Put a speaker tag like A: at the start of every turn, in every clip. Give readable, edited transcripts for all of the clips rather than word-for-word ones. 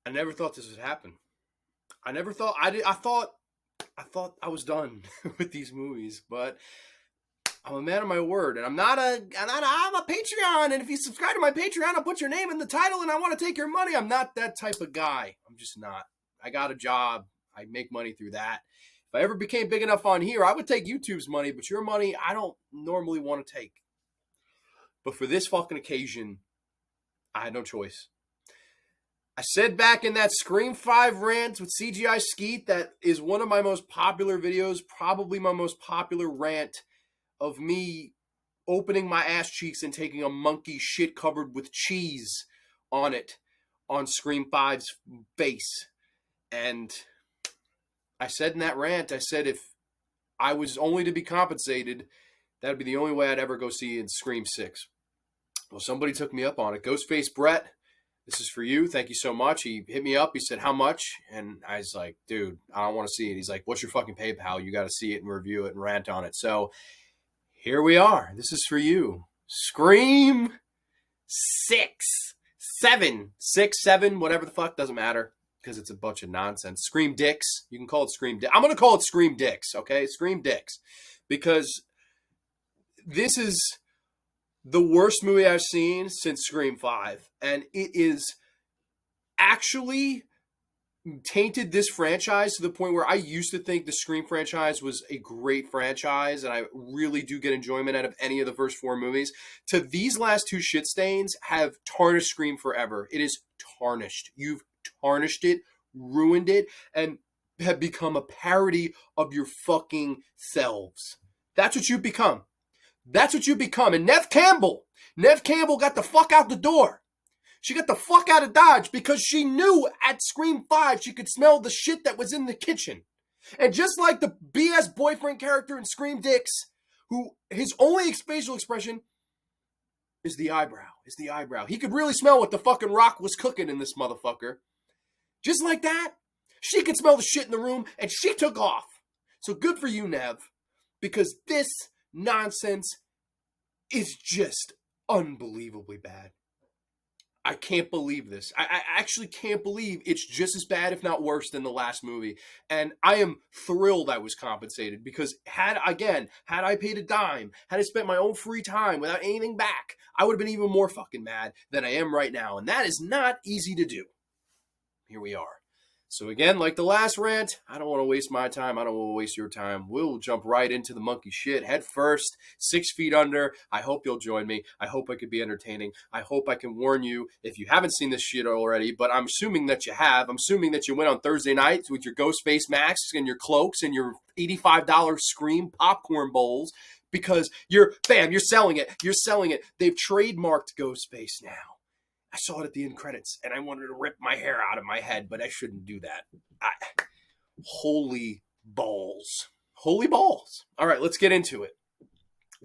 A: I never thought this would happen. I never thought I did. I thought I was done with these movies, but I'm a man of my word, and I'm a Patreon, and if you subscribe to my Patreon, I'll put your name in the title, and I want to take your money. I'm not that type of guy. I'm just not. I got a job. I make money through that. If I ever became big enough on here, I would take YouTube's money, but your money, I don't normally want to take. But for this fucking occasion, I had no choice. I said back in that Scream 5 rant with CGI Skeet, that is one of my most popular videos, probably my most popular rant of me opening my ass cheeks and taking a monkey shit covered with cheese on it on Scream 5's face. And I said in that rant, I said if I was only to be compensated, that'd be the only way I'd ever go see in Scream 6. Well, somebody took me up on it. Ghostface Brett, this is for you. Thank you so much. He hit me up. He said, how much? And I was like, dude, I don't want to see it. He's like, what's your fucking PayPal? You got to see it and review it and rant on it. So here we are. This is for you. Scream 6, 7, 6, 7, whatever the fuck, doesn't matter because it's a bunch of nonsense. Scream Dicks. You can call it Scream Dicks. I'm going to call it Scream Dicks, okay? Scream Dicks. Because this is the worst movie I've seen since Scream 5. And it is actually tainted this franchise to the point where I used to think the Scream franchise was a great franchise and I really do get enjoyment out of any of the first 4 movies. To these last 2 shit stains have tarnished Scream forever. It is tarnished. You've tarnished it, ruined it, and have become a parody of your fucking selves. That's what you've become. That's what you become. And Nev Campbell got the fuck out the door. She got the fuck out of Dodge because she knew at Scream 5 she could smell the shit that was in the kitchen. And just like the BS boyfriend character in Scream Dicks, who his only facial expression is the eyebrow. He could really smell what the fucking Rock was cooking in this motherfucker. Just like that, she could smell the shit in the room and she took off. So good for you, Nev, because this nonsense is just unbelievably bad. I can't believe this. I actually can't believe it's just as bad, if not worse, than the last movie. And I am thrilled I was compensated because had I paid a dime, had I spent my own free time without anything back, I would have been even more fucking mad than I am right now. And that is not easy to do. Here we are. So again, like the last rant, I don't want to waste my time. I don't want to waste your time. We'll jump right into the monkey shit head first, 6 feet under. I hope you'll join me. I hope I could be entertaining. I hope I can warn you if you haven't seen this shit already, but I'm assuming that you have. I'm assuming that you went on Thursday night with your ghost face masks and your cloaks and your $85 Scream popcorn bowls because you're selling it. You're selling it. They've trademarked Ghostface now. I saw it at the end credits, and I wanted to rip my hair out of my head, but I shouldn't do that. Holy balls. Holy balls. All right, let's get into it.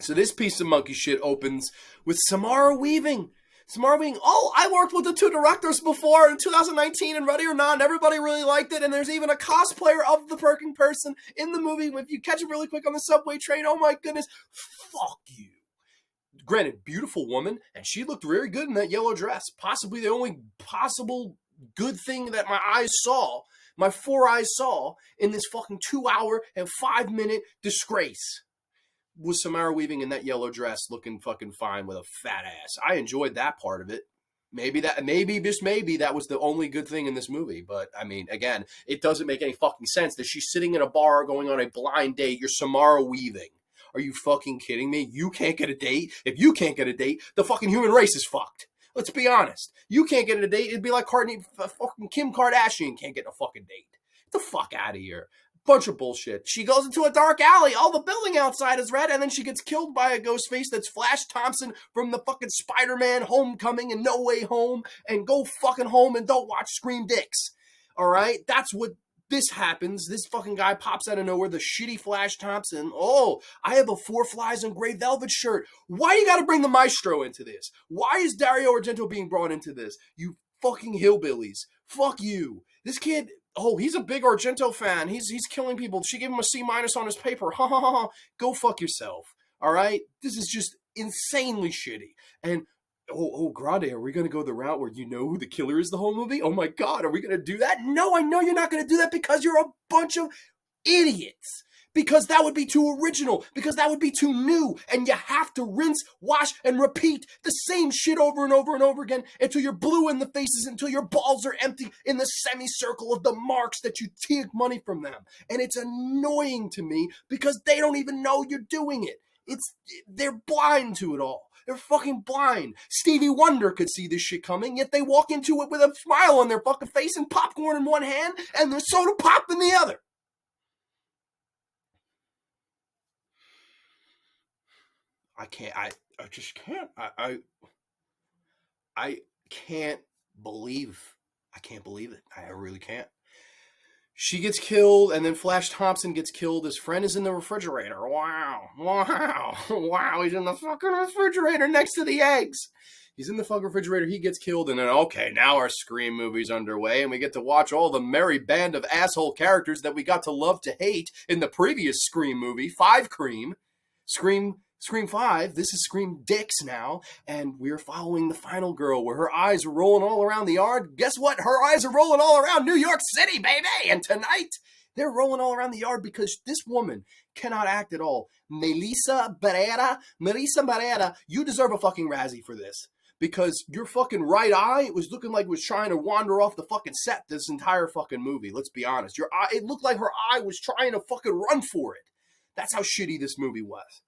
A: So this piece of monkey shit opens with Samara Weaving. Oh, I worked with the 2 directors before in 2019 and Ready or Not, and everybody really liked it, and there's even a cosplayer of the Perkin person in the movie. If you catch it really quick on the subway train, oh my goodness, fuck you. Granted, beautiful woman, and she looked very good in that yellow dress. Possibly the only possible good thing that my 4 eyes saw in this fucking 2-hour and 5-minute disgrace was Samara Weaving in that yellow dress looking fucking fine with a fat ass. I enjoyed that part of it. Maybe that was the only good thing in this movie. But, I mean, again, it doesn't make any fucking sense that she's sitting in a bar going on a blind date. You're Samara Weaving. Are you fucking kidding me? You can't get a date? If you can't get a date, the fucking human race is fucked. Let's be honest. You can't get a date, it'd be like fucking Kim Kardashian can't get a fucking date. Get the fuck out of here. Bunch of bullshit. She goes into a dark alley. All the building outside is red, and then she gets killed by a ghost face that's Flash Thompson from the fucking Spider-Man Homecoming and No Way Home, and go fucking home and don't watch Scream Dicks. All right? That's what this happens. This fucking guy pops out of nowhere, the shitty Flash Thompson. Oh, I have a 4 Flies and Gray Velvet shirt. Why you gotta bring the maestro into this? Why is Dario Argento being brought into this? You fucking hillbillies. Fuck you. This kid, oh, he's a big Argento fan. He's killing people. She gave him a C- on his paper. Ha ha ha. Go fuck yourself. All right? This is just insanely shitty. And oh, Grande, are we going to go the route where you know who the killer is the whole movie? Oh my God, are we going to do that? No, I know you're not going to do that because you're a bunch of idiots. Because that would be too original. Because that would be too new. And you have to rinse, wash, and repeat the same shit over and over and over again until you're blue in the faces, until your balls are empty in the semicircle of the marks that you take money from them. And it's annoying to me because they don't even know you're doing it. They're blind to it all. They're fucking blind. Stevie Wonder could see this shit coming, yet they walk into it with a smile on their fucking face and popcorn in one hand and the soda pop in the other. I can't. I just can't. I can't believe. I can't believe it. I really can't. She gets killed, and then Flash Thompson gets killed. His friend is in the refrigerator. Wow. He's in the fucking refrigerator next to the eggs. He's in the fucking refrigerator. He gets killed, and then, okay, now our Scream movie's underway, and we get to watch all the merry band of asshole characters that we got to love to hate in the previous Scream movie, Five Cream. Scream 5, this is Scream Dicks now, and we're following the final girl where her eyes are rolling all around the yard. Guess what? Her eyes are rolling all around New York City, baby! And tonight, they're rolling all around the yard because this woman cannot act at all. Melissa Barrera, you deserve a fucking Razzie for this. Because your fucking right eye was looking like it was trying to wander off the fucking set this entire fucking movie. Let's be honest. Your eye, it looked like her eye was trying to fucking run for it. That's how shitty this movie was.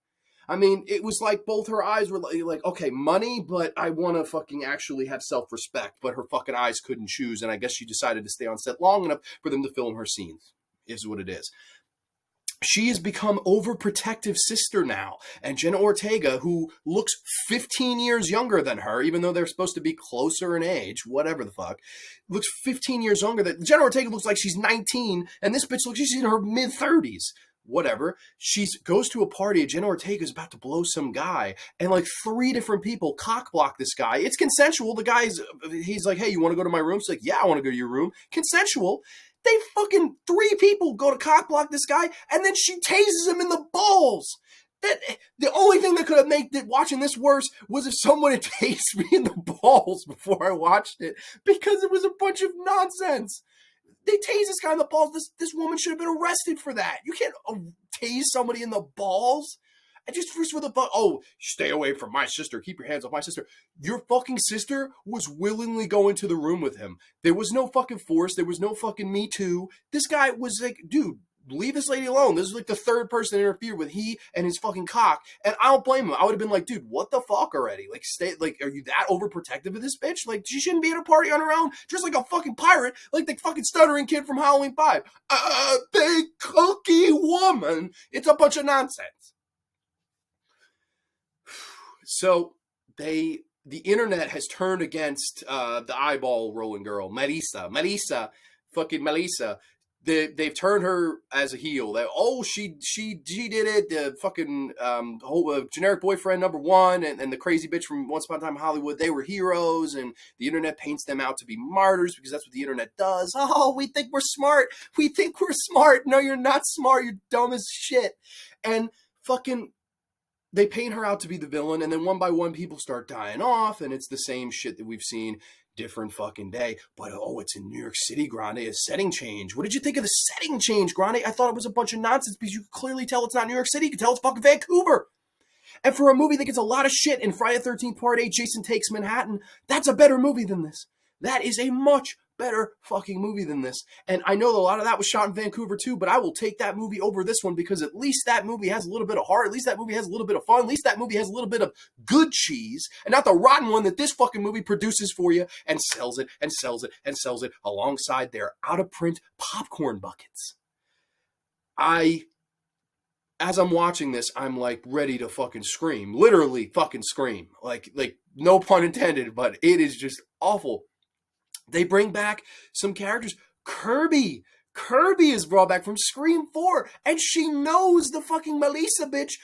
A: I mean, it was like both her eyes were like, okay, money, but I want to fucking actually have self-respect. But her fucking eyes couldn't choose, and I guess she decided to stay on set long enough for them to film her scenes, is what it is. She has become overprotective sister now. And Jenna Ortega, who looks 15 years younger than her, even though they're supposed to be closer in age, whatever the fuck, looks 15 years younger. Jenna Ortega looks like she's 19, and this bitch looks like she's in her mid-30s. Whatever. She goes to a party, and Jenna Ortega is about to blow some guy, and like 3 different people cock block this guy. It's consensual. The guy's, he's like, hey, you want to go to my room? She's like, yeah, I want to go to your room. Consensual. They fucking 3 people go to cock block this guy, and then she tases him in the balls. The only thing that could have made watching this worse was if someone had tased me in the balls before I watched it, because it was a bunch of nonsense. They tase this guy in the balls. This woman should have been arrested for that. You can't tase somebody in the balls. And just for the stay away from my sister. Keep your hands off my sister. Your fucking sister was willingly going to the room with him. There was no fucking force. There was no fucking Me Too. This guy was like, dude, leave this lady alone. This is like the 3rd person to interfere with he and his fucking cock. And I don't blame him. I would have been like, dude, what the fuck already? Like, are you that overprotective of this bitch? Like, she shouldn't be at a party on her own, just like a fucking pirate, like the fucking stuttering kid from Halloween 5. Big cookie woman. It's a bunch of nonsense. So the internet has turned against the eyeball rolling girl, Melissa. They've turned her as a heel. She did it. The fucking whole generic boyfriend number 1 and the crazy bitch from Once Upon a Time in Hollywood, they were heroes, and the internet paints them out to be martyrs because that's what the internet does. Oh, we think we're smart. No, you're not smart. You're dumb as shit. And fucking, they paint her out to be the villain, and then one by one people start dying off, and it's the same shit that we've seen different fucking day. But it's in New York City, Grande. A setting change. What did you think of the setting change, Grande? I thought it was a bunch of nonsense because you could clearly tell it's not New York City. You could tell it's fucking Vancouver. And for a movie that gets a lot of shit in Friday the 13th Part 8, Jason Takes Manhattan, that's a better movie than this. That is a much better fucking movie than this. And I know a lot of that was shot in Vancouver too, but I will take that movie over this one because at least that movie has a little bit of heart. At least that movie has a little bit of fun. At least that movie has a little bit of good cheese and not the rotten one that this fucking movie produces for you and sells it and sells it and sells it alongside their out-of-print popcorn buckets. As I'm watching this, I'm like ready to fucking scream. Literally fucking scream. Like no pun intended, but it is just awful. They bring back some characters. Kirby is brought back from Scream 4, and she knows the fucking Melissa bitch.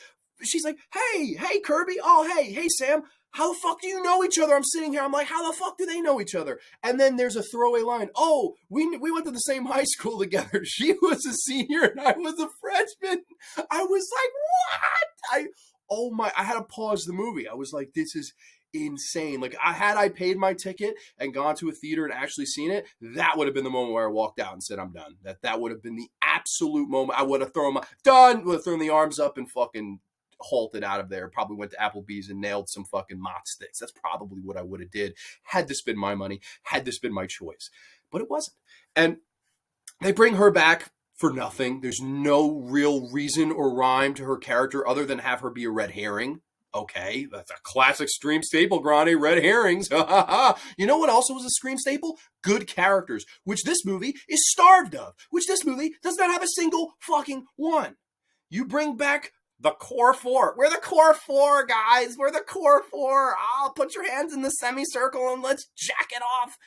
A: She's like, hey, Kirby. Oh, hey, Sam. How the fuck do you know each other? I'm sitting here. I'm like, how the fuck do they know each other? And then there's a throwaway line. Oh, we went to the same high school together. She was a senior and I was a freshman. I was like, what? I had to pause the movie. I was like, insane. Like, had I paid my ticket and gone to a theater and actually seen it, that would have been the moment where I walked out and said, I'm done. That would have been the absolute moment. I would have thrown the arms up and fucking halted out of there. Probably went to Applebee's and nailed some fucking mott sticks. That's probably what I would have did had this been my money, had this been my choice. But it wasn't. And they bring her back for nothing. There's no real reason or rhyme to her character other than have her be a red herring. Okay, that's a classic Scream staple, Grande, red herrings. You know what also was a Scream staple? Good characters, which this movie is starved of, which this movie does not have a single fucking one. You bring back the core four. We're the core four, guys. We're the core four. I'll put your hands in the semicircle and let's jack it off.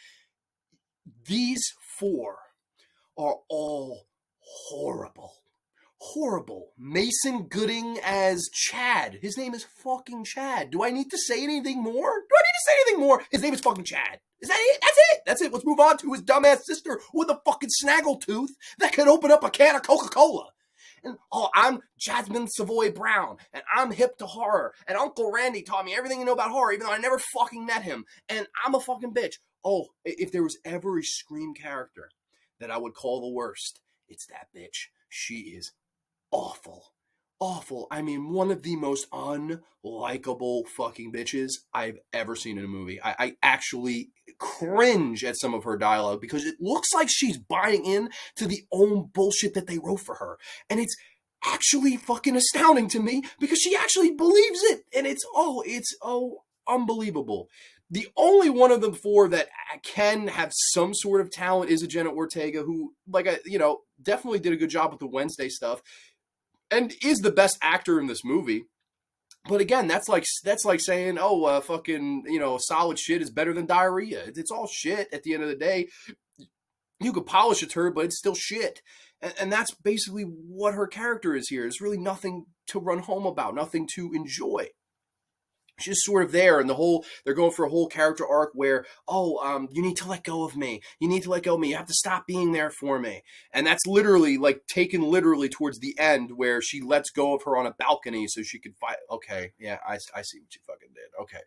A: These four are all horrible. Horrible. Mason Gooding as Chad. His name is fucking Chad. Do I need to say anything more? His name is fucking Chad. Is that it? That's it. Let's move on to his dumbass sister with a fucking snaggletooth that could open up a can of Coca-Cola. And, I'm Jasmine Savoy Brown, and I'm hip to horror, and Uncle Randy taught me everything you know about horror, even though I never fucking met him, and I'm a fucking bitch. If there was ever a Scream character that I would call the worst, it's that bitch. She is awful. Awful. I mean, one of the most unlikable fucking bitches I've ever seen in a movie. I actually cringe at some of her dialogue because it looks like she's buying in to the own bullshit that they wrote for her. And it's actually fucking astounding to me because she actually believes it. And it's unbelievable. The only one of the four that can have some sort of talent is a Jenna Ortega, who, definitely did a good job with the Wednesday stuff and is the best actor in this movie. But again, that's like saying, solid shit is better than diarrhea. It's all shit at the end of the day. You could polish a turd, but it's still shit. And that's basically what her character is here. There's really nothing to run home about, nothing to enjoy. She's just sort of there, and they're going for a whole character arc where, you need to let go of me. You need to let go of me. You have to stop being there for me. And that's literally, taken literally towards the end where she lets go of her on a balcony so she could fight. Okay, yeah, I see what you fucking did. Okay.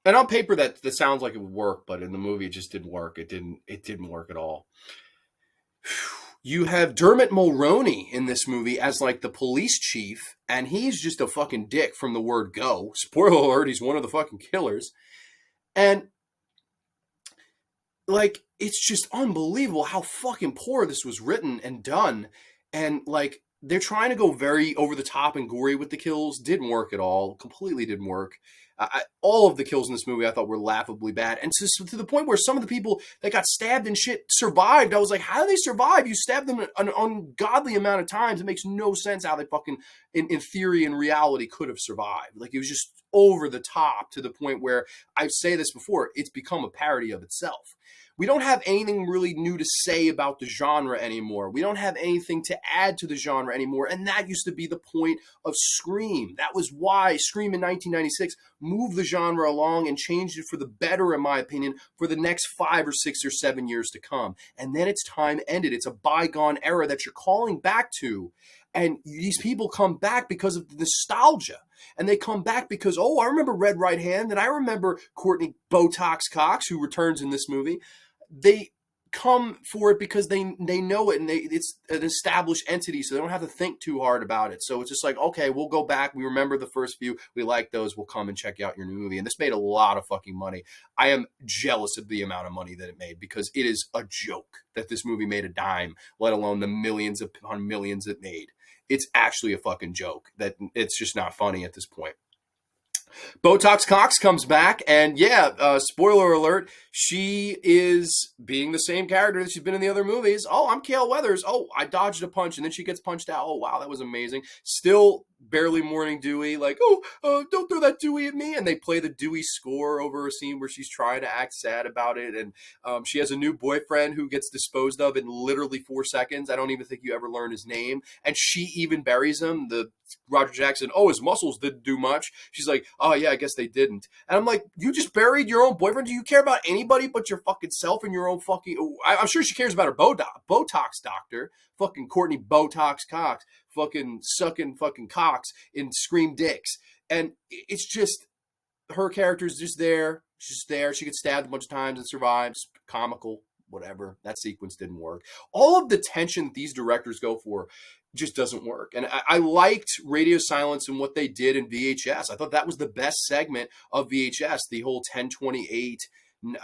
A: And on paper that sounds like it would work, but in the movie it just didn't work. It didn't work at all. You have Dermot Mulroney in this movie as the police chief, and he's just a fucking dick from the word go. Spoiler alert, he's one of the fucking killers. And it's just unbelievable how fucking poor this was written and done. And they're trying to go very over the top and gory with the kills. Didn't work at all. Completely didn't work. All of the kills in this movie I thought were laughably bad. And to the point where some of the people that got stabbed and shit survived. I was like, how do they survive? You stabbed them an ungodly amount of times. It makes no sense how they fucking, in theory and reality, could have survived. It was just over the top to the point where, I've said this before, it's become a parody of itself. We don't have anything really new to say about the genre anymore. We don't have anything to add to the genre anymore. And that used to be the point of Scream. That was why Scream in 1996 moved the genre along and changed it for the better, in my opinion, for the next 5 or 6 or 7 years to come. And then its time ended. It's a bygone era that you're calling back to. And these people come back because of the nostalgia. And they come back because, I remember Red Right Hand, and I remember Courtney Botox Cox, who returns in this movie. They come for it because they know it, and it's an established entity, so they don't have to think too hard about it. So it's just okay, we'll go back. We remember the first few. We like those. We'll come and check out your new movie. And this made a lot of fucking money. I am jealous of the amount of money that it made because it is a joke that this movie made a dime, let alone the millions upon millions it made. It's actually a fucking joke that it's just not funny at this point. Botox Cox comes back, and spoiler alert, she is being the same character that she's been in the other movies. I'm Cale Weathers. I dodged a punch, and then she gets punched out. Wow, that was amazing. Still barely mourning Dewey, don't throw that Dewey at me. And they play the Dewey score over a scene where she's trying to act sad about it. And she has a new boyfriend who gets disposed of in literally 4 seconds. I don't even think you ever learn his name. And she even buries him. The Roger Jackson, his muscles didn't do much. She's like, oh yeah, I guess they didn't. And I'm like, you just buried your own boyfriend? Do you care about anybody but your fucking self and your own fucking... I'm sure she cares about her Botox doctor. Fucking Courtney Botox Cox. Fucking sucking fucking cocks in Scream dicks. And it's just, her character's just there. She's just there. She gets stabbed a bunch of times and survives. Comical, whatever. That sequence didn't work. All of the tension these directors go for just doesn't work. And I liked Radio Silence and what they did in VHS. I thought that was the best segment of VHS, the whole 1028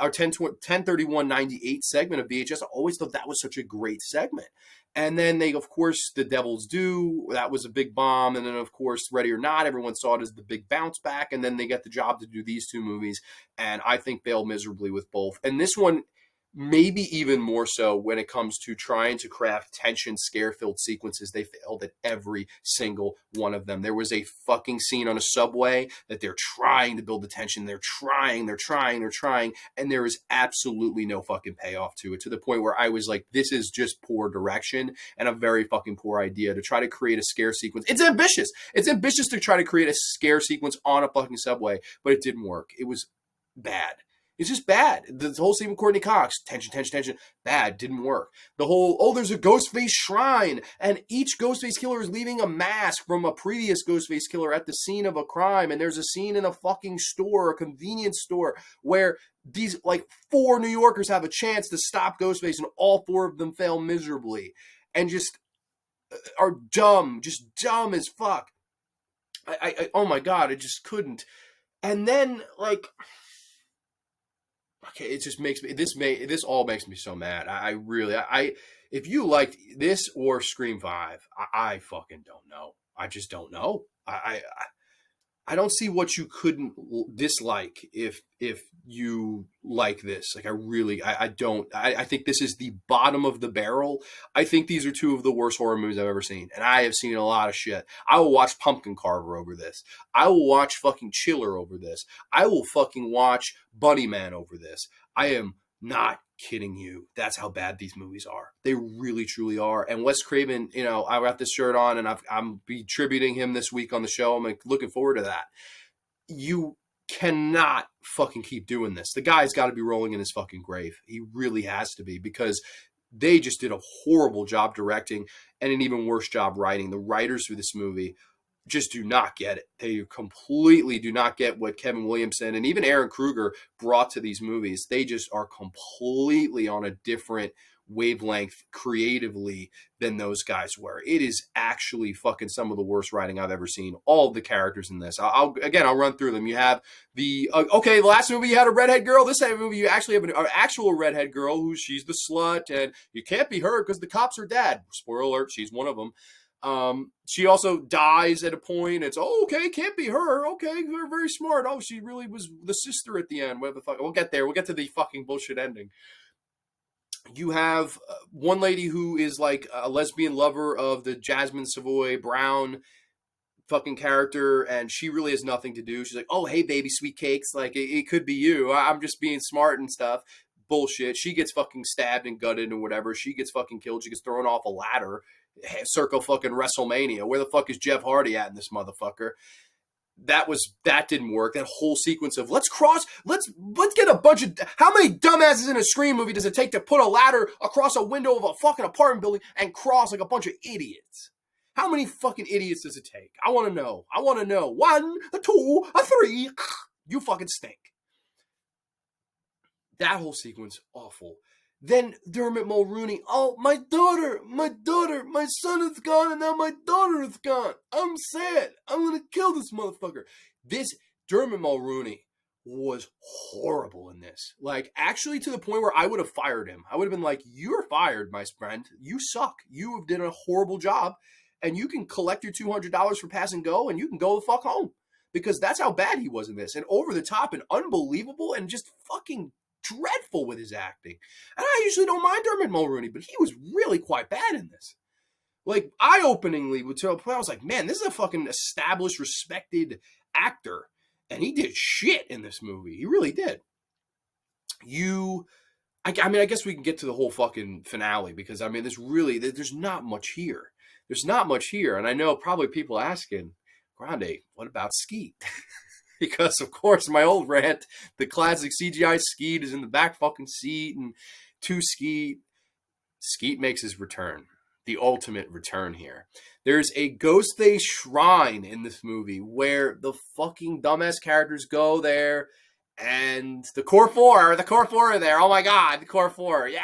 A: or 1031-98 segment of VHS. I always thought that was such a great segment. And then they, of course, The Devil's Due, that was a big bomb. And then, of course, Ready or Not, everyone saw it as the big bounce back. And then they get the job to do these two movies. And I think failed miserably with both. And this one, maybe even more so when it comes to trying to craft tension, scare-filled sequences. They failed at every single one of them. There was a fucking scene on a subway that they're trying to build the tension. They're trying, and there is absolutely no fucking payoff to it, to the point where I was like, this is just poor direction and a very fucking poor idea to try to create a scare sequence. It's ambitious. It's ambitious to try to create a scare sequence on a fucking subway, but it didn't work. It was bad. It's just bad. The whole scene with Courtney Cox, tension, bad, didn't work. The whole, there's a Ghostface shrine, and each Ghostface killer is leaving a mask from a previous Ghostface killer at the scene of a crime, and there's a scene in a fucking store, a convenience store, where these, 4 New Yorkers have a chance to stop Ghostface, and all 4 of them fail miserably, and just are dumb, just dumb as fuck. Oh my God, I just couldn't. And then, okay, it just makes me, this all makes me so mad. I really, if you liked this or Scream 5, I fucking don't know. I just don't know. I don't see what you couldn't dislike if you like this. I don't. I think this is the bottom of the barrel. I think these are 2 of the worst horror movies I've ever seen. And I have seen a lot of shit. I will watch Pumpkin Carver over this. I will watch fucking Chiller over this. I will fucking watch Bunnyman over this. I am not kidding you. That's how bad these movies are. They really, truly are. And Wes Craven, I got this shirt on and I'm be tributing him this week on the show. I'm looking forward to that. You cannot fucking keep doing this. The guy's got to be rolling in his fucking grave. He really has to be, because they just did a horrible job directing and an even worse job writing. The writers for this movie just do not get it. They completely do not get what Kevin Williamson and even Aaron Kruger brought to these movies. They just are completely on a different wavelength creatively than those guys were. It is actually fucking some of the worst writing I've ever seen. All of the characters in this. I'll run through them. You have the last movie you had a redhead girl. This movie you actually have an actual redhead girl she's the slut, and you can't be her because the cops are dead. Spoiler alert, she's one of them. She also dies at a point. It's okay, can't be her. Okay, they're very smart. Oh, she really was the sister at the end. Whatever the fuck. We'll get there. We'll get to the fucking bullshit ending. You have one lady who is like a lesbian lover of the Jasmine Savoy Brown fucking character, and she really has nothing to do. She's like, oh, hey, baby, sweet cakes. It could be you. I'm just being smart and stuff. Bullshit. She gets fucking stabbed and gutted and whatever. She gets fucking killed. She gets thrown off a ladder. Circle fucking WrestleMania. Where the fuck is Jeff Hardy at in this motherfucker? That didn't work. That whole sequence of let's get a bunch of, how many dumbasses in a Scream movie does it take to put a ladder across a window of a fucking apartment building and cross like a bunch of idiots? How many fucking idiots does it take? I want to know. 1, 2, 3. You fucking stink. That whole sequence, awful. Then Dermot Mulroney, my daughter, my son is gone and now my daughter is gone. I'm sad. I'm going to kill this motherfucker. This Dermot Mulroney was horrible in this. Actually to the point where I would have fired him. I would have been like, you're fired, my friend. You suck. You have done a horrible job, and you can collect your $200 for pass and go, and you can go the fuck home. Because that's how bad he was in this. And over the top and unbelievable and just fucking dreadful with his acting. And I usually don't mind Dermot Mulroney, but he was really quite bad in this. Eye-openingly, to a point I was like, man, this is a fucking established, respected actor. And he did shit in this movie. He really did. I guess we can get to the whole fucking finale, because, there's not much here. There's not much here. And I know probably people asking, Grande, what about Skeet? Because, of course, my old rant, the classic CGI Skeet is in the back fucking seat, and to Skeet makes his return. the ultimate return here. There's a ghost face shrine in this movie where the fucking dumbass characters go there, and the core four are there. Oh my god, the core four, yeah,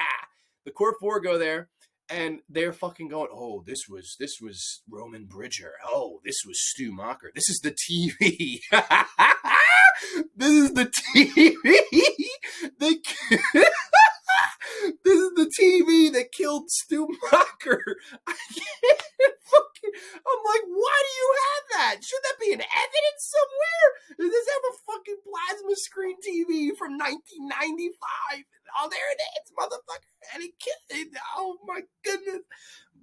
A: the core four go there, and they're fucking going, oh, this was Roman Bridger. Oh, this was Stu Macher. This is the TV. This is the TV. They. This is the TV that killed Stu Macher. I can't fucking. I'm like, why do you have that? Should that be in evidence somewhere? Does this have a fucking plasma screen TV from 1995? Oh, there it is, motherfucker. And it killed it. Oh my goodness.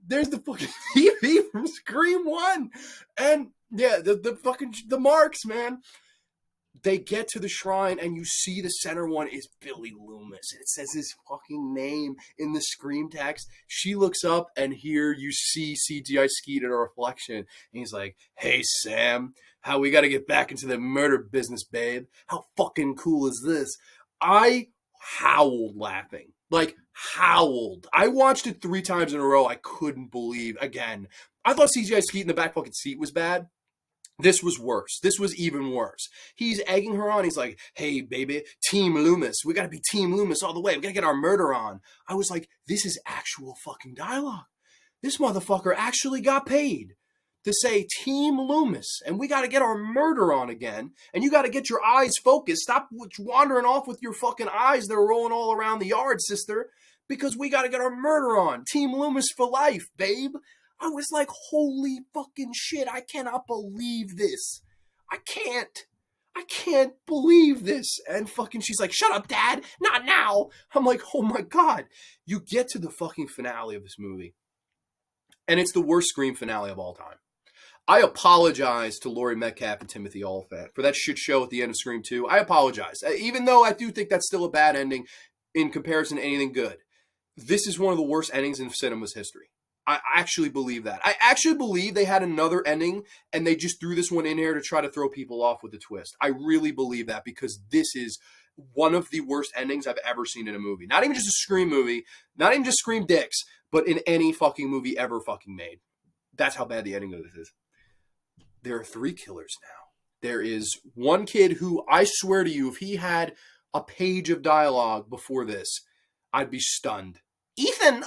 A: There's the fucking TV from Scream 1. And yeah, the fucking the marks, man. They get to the shrine, and you see the center one is Billy Loomis. And it says his fucking name in the Scream text. She looks up, and here you see CGI Skeet in a reflection. And he's like, hey, Sam, how we got to get back into the murder business, babe. How fucking cool is this? I howled laughing. Like, howled. I watched it 3 times in a row. I couldn't believe, again. I thought CGI Skeet in the back fucking seat was bad. This was worse. This was even worse. He's egging her on. He's like, hey, baby, Team Loomis. We got to be Team Loomis all the way. We got to get our murder on. I was like, this is actual fucking dialogue. This motherfucker actually got paid to say Team Loomis, and we got to get our murder on again, and you got to get your eyes focused. Stop wandering off with your fucking eyes that are rolling all around the yard, sister, because we got to get our murder on. Team Loomis for life, babe. I was like, holy fucking shit, I cannot believe this. I can't believe this. And fucking she's like, shut up, Dad, not now. I'm like, oh my God. You get to the fucking finale of this movie, and it's the worst Scream finale of all time. I apologize to Laurie Metcalf and Timothy Olyphant for that shit show at the end of Scream 2. I apologize. Even though I do think that's still a bad ending in comparison to anything good. This is one of the worst endings in cinema's history. I actually believe that. I actually believe they had another ending and they just threw this one in here to try to throw people off with a twist. I really believe that, because this is one of the worst endings I've ever seen in a movie. Not even just a Scream movie, not even just Scream dicks, but in any fucking movie ever fucking made. That's how bad the ending of this is. There are 3 killers now. There is one kid who, I swear to you, if he had a page of dialogue before this, I'd be stunned. Ethan,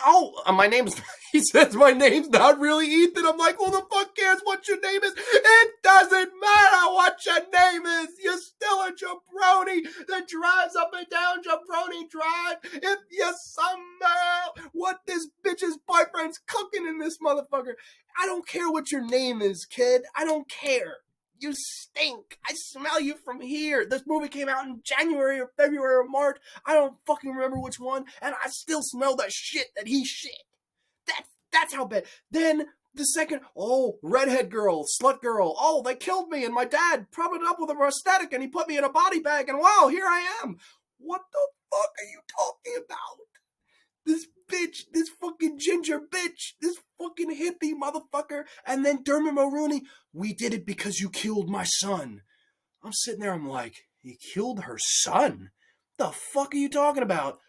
A: my name's, he says my name's not really Ethan. I'm like, who the fuck cares what your name is? It doesn't matter what your name is. You're still a jabroni that drives up and down Jabroni Drive. If you somehow what this bitch's boyfriend's cooking in this motherfucker. I don't care what your name is, kid. I don't care. You stink. I smell you from here. This movie came out in January or February or March. I don't fucking remember which one. And I still smell the shit that he shit. That's how bad. Then the second, redhead girl, slut girl. Oh, they killed me. And my dad propped it up with a prosthetic and he put me in a body bag. And wow, here I am. What the fuck are you talking about? This bitch, this fucking ginger bitch, this fucking hippie motherfucker, and then Dermot Mulroney, we did it because you killed my son. I'm sitting there, I'm like, he killed her son? The fuck are you talking about?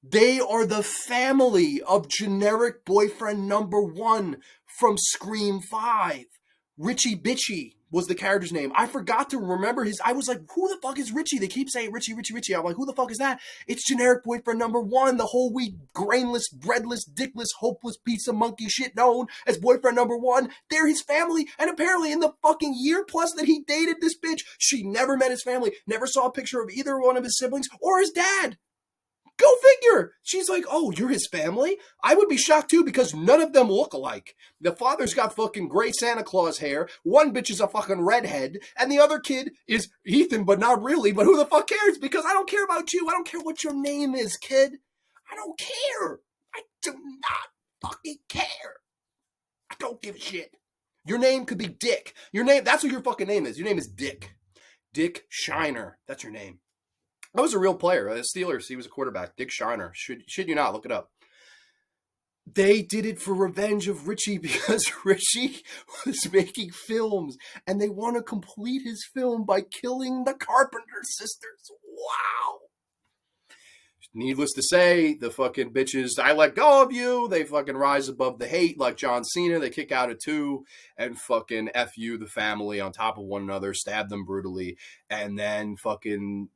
A: They are the family of generic boyfriend number 1 from Scream 5. Richie Bitchy was the character's name. I forgot to remember his. I was like, who the fuck is Richie? They keep saying Richie. I'm like, who the fuck is that? It's generic boyfriend number 1, the whole wheat, grainless, breadless, dickless, hopeless piece of monkey shit known as boyfriend number 1. They're his family, and apparently in the fucking year plus that he dated this bitch, she never met his family, never saw a picture of either one of his siblings or his dad. Go figure. She's like, oh, you're his family? I would be shocked too, because none of them look alike. The father's got fucking gray Santa Claus hair. One bitch is a fucking redhead. And the other kid is Ethan, but not really. But who the fuck cares? Because I don't care about you. I don't care what your name is, kid. I don't care. I do not fucking care. I don't give a shit. Your name could be Dick. Your name, that's what your fucking name is. Your name is Dick. Dick Shiner. That's your name. That was a real player. The Steelers, he was a quarterback. Dick Shiner. Should you not, look it up. They did it for revenge of Richie because Richie was making films and they want to complete his film by killing the Carpenter sisters. Wow. needless to say, the fucking bitches, I let go of you. They fucking rise above the hate like John Cena. They kick out at 2 and fucking F you, the family, on top of one another, stab them brutally, and then fucking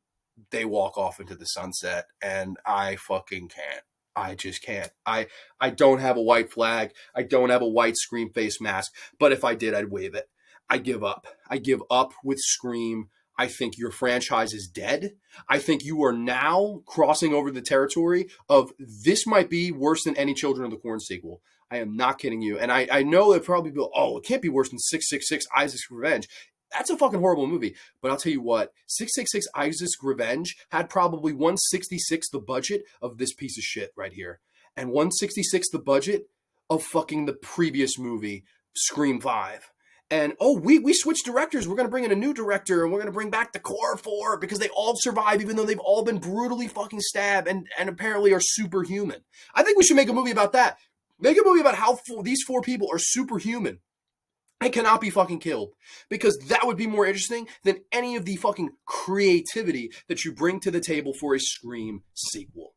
A: they walk off into the sunset. And I fucking can't. I just can't. I don't have a white flag. I don't have a white Scream face mask. But if I did, I'd wave it. I give up. I give up with Scream. I think your franchise is dead. I think you are now crossing over the territory of this might be worse than any Children of the Corn sequel. I am not kidding you. And I know that probably people, oh, it can't be worse than 666 Isaac's Revenge. That's a fucking horrible movie. But I'll tell you what, 666 Isaac's Revenge had probably 166 the budget of this piece of shit right here. And 166 the budget of fucking the previous movie, Scream 5. And, oh, we switched directors. We're going to bring in a new director, and we're going to bring back the core 4 because they all survive, even though they've all been brutally fucking stabbed and apparently are superhuman. I think we should make a movie about that. Make a movie about how these 4 people are superhuman and cannot be fucking killed, because that would be more interesting than any of the fucking creativity that you bring to the table for a Scream sequel.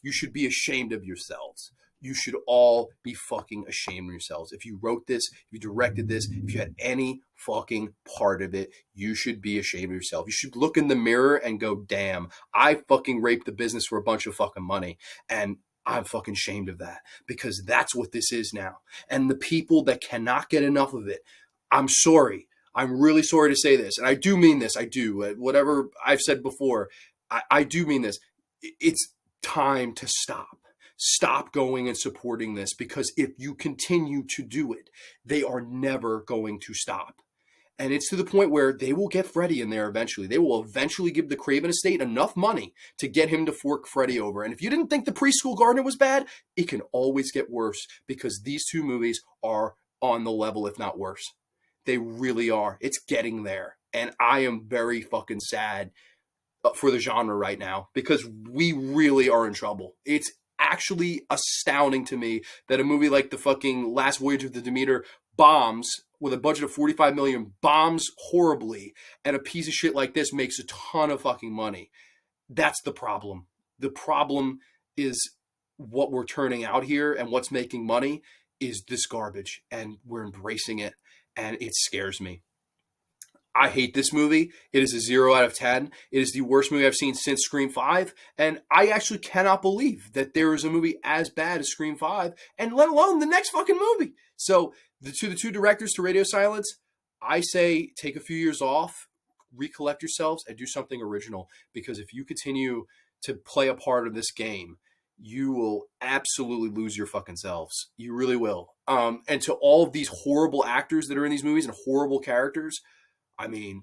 A: You should be ashamed of yourselves. You should all be fucking ashamed of yourselves. If you wrote this, if you directed this, if you had any fucking part of it, you should be ashamed of yourself. You should look in the mirror and go, damn, I fucking raped the business for a bunch of fucking money. And I'm fucking ashamed of that, because that's what this is now. And the people that cannot get enough of it, I'm sorry. I'm really sorry to say this. And I do mean this. I do. Whatever I've said before, I do mean this. It's time to stop. Stop going and supporting this, because if you continue to do it, they are never going to stop. And it's to the point where they will get Freddy in there eventually. They will eventually give the Craven estate enough money to get him to fork Freddy over. And if you didn't think The Preschool Gardener was bad, it can always get worse, because these 2 movies are on the level, if not worse. They really are. It's getting there. And I am very fucking sad for the genre right now, because we really are in trouble. It's actually astounding to me that a movie like the fucking Last Voyage of the Demeter bombs with a budget of $45 million, bombs horribly, and a piece of shit like this makes a ton of fucking money. That's the problem. The problem is what we're turning out here, and what's making money is this garbage, and we're embracing it, and it scares me. I hate this movie. It is a 0 out of 10. It is the worst movie I've seen since Scream 5. And I actually cannot believe that there is a movie as bad as Scream 5, and let alone the next fucking movie. So the two directors to Radio Silence, I say take a few years off, recollect yourselves, and do something original. Because if you continue to play a part of this game, you will absolutely lose your fucking selves. You really will. And to all of these horrible actors that are in these movies and horrible characters, I mean,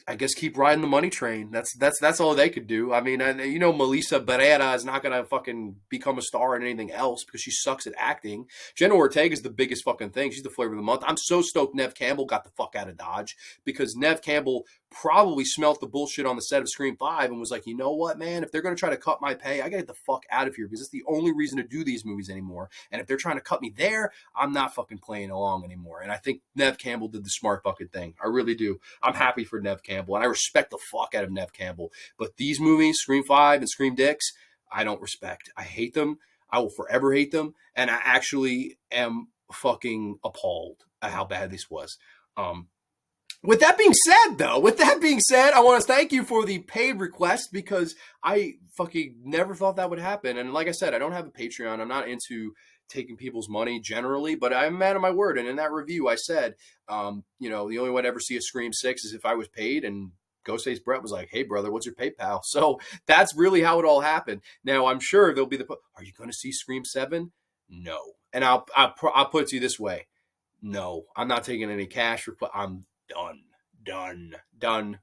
A: I guess keep riding the money train. That's all they could do. I mean, you know, Melissa Barrera is not going to fucking become a star in anything else because she sucks at acting. Jenna Ortega is the biggest fucking thing. She's the flavor of the month. I'm so stoked Nev Campbell got the fuck out of Dodge, because Nev Campbell probably smelt the bullshit on the set of Scream 5 and was like, you know what, man? If they're going to try to cut my pay, I got to get the fuck out of here, because it's the only reason to do these movies anymore. And if they're trying to cut me there, I'm not fucking playing along anymore. And I think Nev Campbell did the smart fucking thing. I really do. I'm happy for Nev Campbell, and I respect the fuck out of Nev Campbell. But these movies, Scream 5 and Scream Dicks, I don't respect. I hate them. I will forever hate them. And I actually am fucking appalled at how bad this was. With that being said, I want to thank you for the paid request, because I fucking never thought that would happen. And like I said, I don't have a Patreon. I'm not into taking people's money generally, but I'm a man of my word. And in that review, I said, you know, the only way I'd ever see a Scream 6 is if I was paid. And Ghostface Brett was like, hey, brother, what's your PayPal? So that's really how it all happened. Now, I'm sure there'll be are you going to see Scream 7? No. And I'll put it to you this way. No, I'm not taking any cash. I'm done.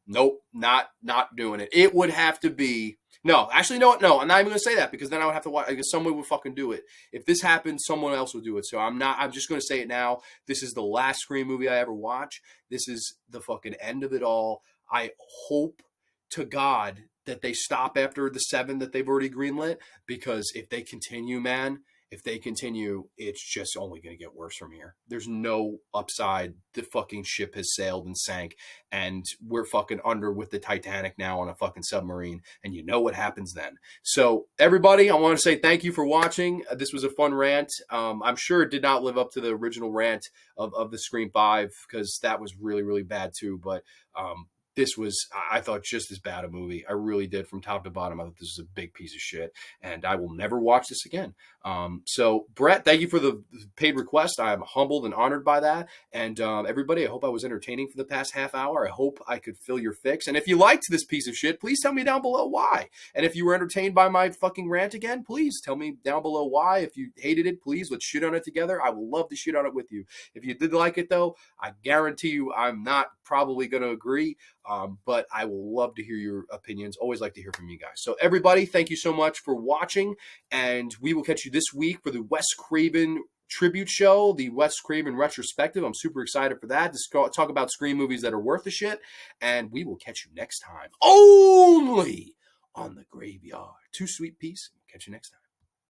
A: Nope, not doing it. It would have to be, no, actually, no, I'm not even going to say that, because then I would have to watch, I guess someone would fucking do it. If this happened, someone else would do it. So I'm just going to say it now. This is the last Scream movie I ever watch. This is the fucking end of it all. I hope to God that they stop after the 7 that they've already greenlit, because if they continue, man, if they continue, it's just only going to get worse from here. There's no upside. The fucking ship has sailed and sank, and we're fucking under with the Titanic now on a fucking submarine, and you know what happens then. So, everybody, I want to say thank you for watching. This was a fun rant. I'm sure it did not live up to the original rant of the Scream 5, because that was really, really bad too, but this was, I thought, just as bad a movie. I really did, from top to bottom. I thought this was a big piece of shit, and I will never watch this again. So, Brett, thank you for the paid request. I am humbled and honored by that. And everybody, I hope I was entertaining for the past half hour. I hope I could fill your fix. And if you liked this piece of shit, please tell me down below why. And if you were entertained by my fucking rant again, please tell me down below why. If you hated it, please, let's shit on it together. I will love to shit on it with you. If you did like it, though, I guarantee you I'm not probably going to agree. But I will love to hear your opinions. Always like to hear from you guys. So everybody, thank you so much for watching, and we will catch you this week for the Wes Craven tribute show, the Wes Craven retrospective. I'm super excited for that, to talk about Scream movies that are worth the shit, and we will catch you next time, only on the Graveyard. Too sweet, peace. Catch you next time.